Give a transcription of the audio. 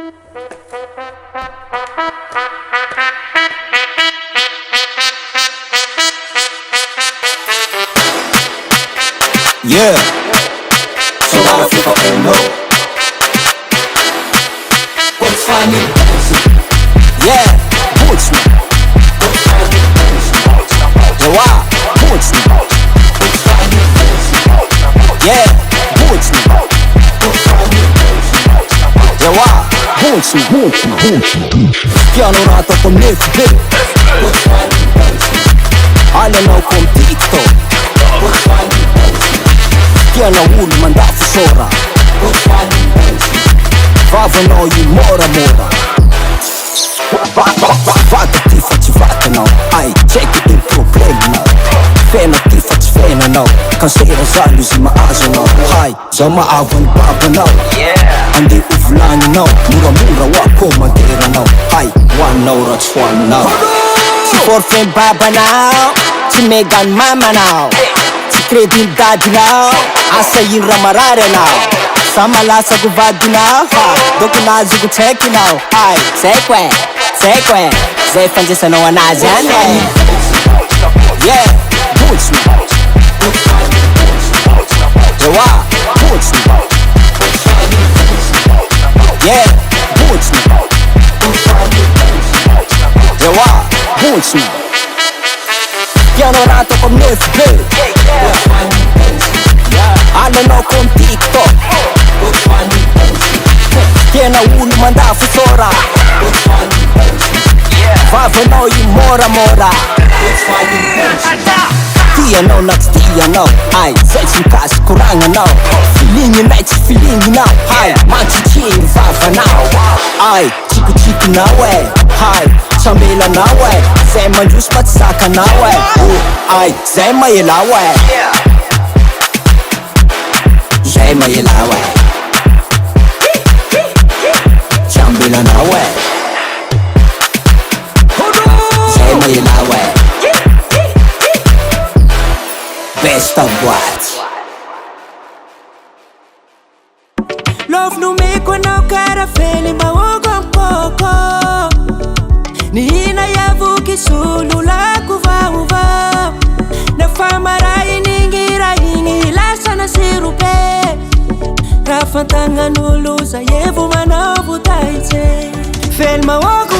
Yeah, so a lot of people don't know what's funny. Yeah, what's me? Yeah, why? What's me? Yeah, what's me? Yeah, why? What's me? Piano rato con nefte. Alano con TikTok. Piano ulu manda fusora. Vavano i mora. Vada ti facci vata no. Ai, check il problema no. Fena ti facci fena no. Kansera zalus ma azo no. Hai, zama avan baba no. Andi uflani no. Mura wako madera no. Hai, one no that's one no. Si forfen baba now. Si megan mama now. Credibilidade não, açaí ramarare não. Samalasa guvadi não, doko nazi gu check não. Ai, sekwe, zay fanjisana ho anazy any. Yeah, boots me. Ewa, boots me. Yeah, boots me. Ewa, boots me. Piano rato con nefte. Alano con TikTok. Tiena ulu manda fusora. Vavano i mora. Tia no nats tia no. Ai, zay tsy mikasy koragna no. Feeling nay tsy feeling no. Ai, mantsitsihy vavanao. Ai, tsikotsikonao e. Ai, tsamelanao e. Zay mandroso fa tsy zakanao e. Ai, zay maelao e. Zay maelao e. Tsambelanao e. Zay maelao e. Best of what? Love no make when no cara feli ma wogo mpoko. Nihina ya vuki sulu la kuva. Na famara iningira inihilasa na sirupe. Rafantanga nuluza yevu manovu taite. Fel ma wogo